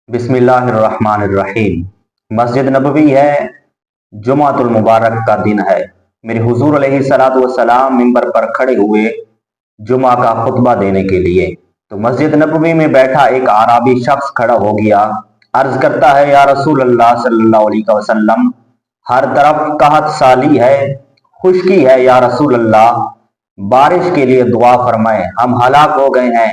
बिस्मिल्लाहिर्रहमानिर्रहीम। मस्जिद नबवी है, जुमातुल मुबारक का दिन है। मेरे हुजूर अलैहिस्सलातु वस्सलाम मिंबर पर खड़े हुए जुमा का खुतबा देने के लिए। तो मस्जिद नबवी में बैठा एक आराबी शख्स खड़ा हो गया, अर्ज करता है, या रसूल अल्लाह सल्लल्लाहु अलैहि वसल्लम, हर तरफ कहत साली है, खुश्की है, या रसूल अल्लाह बारिश के लिए दुआ फरमाएं, हम हलाक हो गए हैं,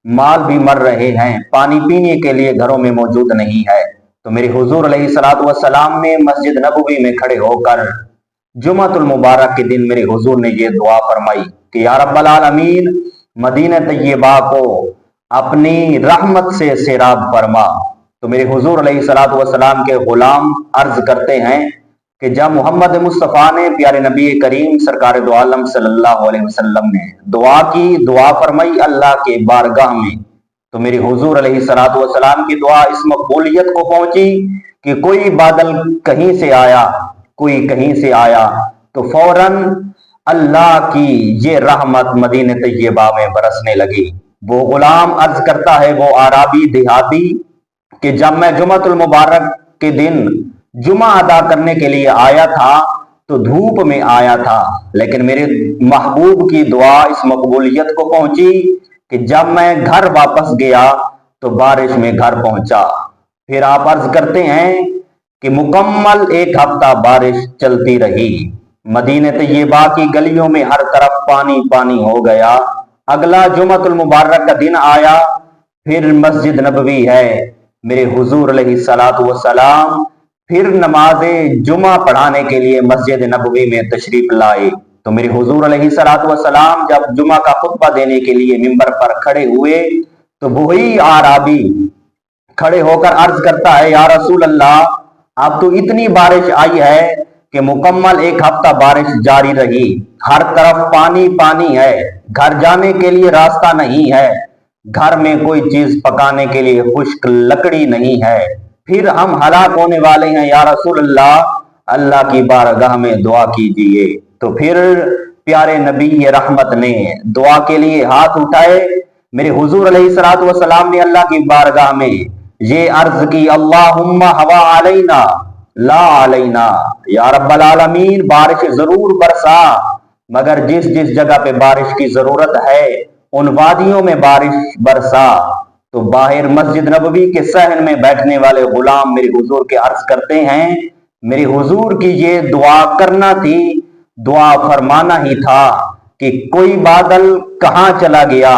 माल भी मर रहे हैं, पानी पीने के लिए घरों में मौजूद नहीं है। तो मेरे हुजूर अलैहिस्सलातु वस्सलाम ने मस्जिद नबवी में खड़े होकर जुमातुल मुबारक के दिन मेरे हुजूर ने ये दुआ फरमाई कि या रब्बल आलमीन, मदीना तैयबा को अपनी रहमत से सैराब फरमा। तो मेरे हुजूर अलैहिस्सलातु वस्सलाम के गुलाम अर्ज करते हैं कि जब मोहम्मद मुस्तफ़ा ने प्यारे नबी करीम सरकार दो आलम सल्लल्लाहु अलैहि वसल्लम ने दुआ की, दुआ फरमाई अल्लाह के बारगाह में, तो मेरे हुजूर अलैहिस्सलातु वस्सलाम की दुआ इस मकबूलियत को पहुंची कि कोई बादल कहीं से आया, कोई कहीं से आया, तो फौरन अल्लाह की ये रहमत मदीने तैयबा में बरसने लगी। वो गुलाम अर्ज करता है, वो आराबी देहाती, कि जब मैं जुमातुल मुबारक के दिन जुमा अदा करने के लिए आया था तो धूप में आया था, लेकिन मेरे महबूब की दुआ इस मकबूलियत को पहुंची कि जब मैं घर वापस गया तो बारिश में घर पहुंचा। फिर आप अर्ज करते हैं कि मुकम्मल एक हफ्ता बारिश चलती रही, मदीने तैयबा की गलियों में हर तरफ पानी पानी हो गया। अगला जुमातुल मुबारक का दिन आया, फिर मस्जिद नबवी है, मेरे हुजूर अलैहिस्सलातु वस्सलाम फिर नमाजे जुमा पढ़ाने के लिए मस्जिद नबवी में तशरीफ लाए। तो मेरे हुजूर अलैहिस्सलातु वस्सलाम जब जुमा का खुतबा देने के लिए मिंबर पर खड़े हुए तो वही आराबी खड़े होकर अर्ज करता है, या रसूल अल्लाह, अब तो इतनी बारिश आई है कि मुकम्मल एक हफ्ता बारिश जारी रही, हर तरफ पानी पानी है, घर जाने के लिए रास्ता नहीं है, घर में कोई चीज पकाने के लिए खुश्क लकड़ी नहीं है, फिर हम हलाक होने वाले हैं, या रसूल अल्लाह अल्लाह की बारगाह में दुआ कीजिए। तो फिर प्यारे नबी रहमत ने दुआ के लिए हाथ उठाए। मेरे हुजूर अलैहिस्सलातु वस्सलाम ने अल्लाह की बारगाह में ये अर्ज की, अल्लाहुम्मा हवा अलैना ला अलैना, या रब्बल आलमीन बारिश जरूर बरसा, मगर जिस जिस जगह पे बारिश की जरूरत है उन वादियों में बारिश बरसा। तो बाहर मस्जिद नबवी के सहन में बैठने वाले गुलाम मेरे हुजूर के अर्ज करते हैं, मेरे हुजूर की ये दुआ करना थी, दुआ फरमाना ही था कि कोई बादल कहां चला गया,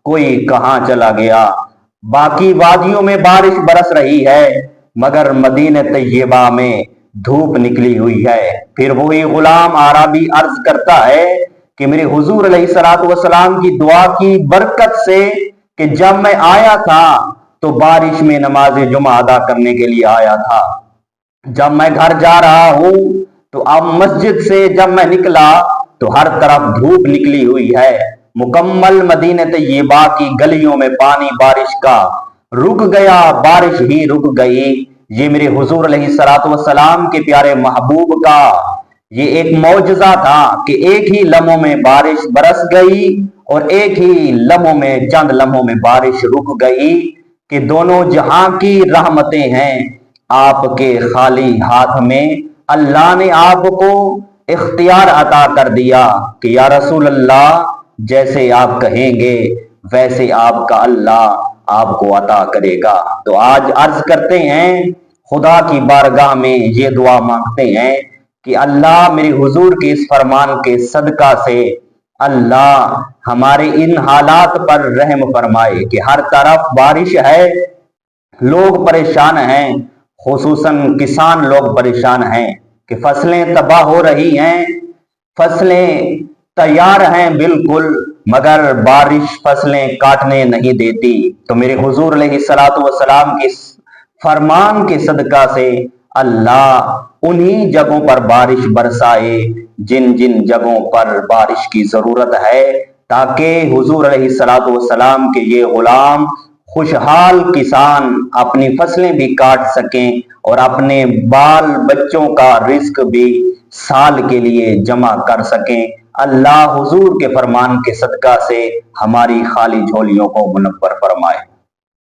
कोई कहां चला गया, बाकी वादियों में बारिश बरस रही है मगर मदीने तैयबा में धूप निकली हुई है। फिर वही गुलाम आराबी अर्ज करता है कि मेरे हुजूर अलैहिस्सलातु वस्सलाम की दुआ की बरकत से कि जब मैं आया था तो बारिश में नमाज जुमा अदा करने के लिए आया था, जब मैं घर जा रहा हूं तो अब मस्जिद से जब मैं निकला तो हर तरफ धूप निकली हुई है, मुकम्मल मदीने तैयबा की गलियों में पानी बारिश का रुक गया, बारिश ही रुक गई। ये मेरे हुजूर अलैहिस्सलातु वस्सलाम के प्यारे महबूब का ये एक मौजज़ा था कि एक ही लम्हों में बारिश बरस गई और एक ही लम्हों में, चंद लम्हों में बारिश रुक गई कि दोनों जहां की रहमतें हैं आपके खाली हाथ में। अल्लाह ने आपको इख्तियार अता कर दिया कि या रसूल अल्लाह, जैसे आप कहेंगे वैसे आपका अल्लाह आपको अता करेगा। तो आज अर्ज करते हैं, खुदा की बारगाह में ये दुआ मांगते हैं कि अल्लाह मेरे हुजूर के इस फरमान के सदका से अल्लाह हमारे इन हालात पर रहम फरमाए कि हर तरफ बारिश है, लोग परेशान हैं, खुसूसन किसान लोग परेशान हैं कि फसलें तबाह हो रही हैं, फसलें तैयार हैं बिल्कुल, मगर बारिश फसलें काटने नहीं देती। तो मेरे हुजूर अलैहिस्सलातु वस्सलाम के फरमान के सदका से अल्लाह उन्हीं जगहों पर बारिश बरसाए जिन जिन जगहों पर बारिश की जरूरत है, ताकि हुजूर अलैहिस्सलातु वस्सलाम के ये गुलाम खुशहाल किसान अपनी फसलें भी काट सकें और अपने बाल बच्चों का रिस्क भी साल के लिए जमा कर सकें। अल्लाह हुजूर के फरमान के सदका से हमारी खाली झोलियों को मुनव्वर फरमाए।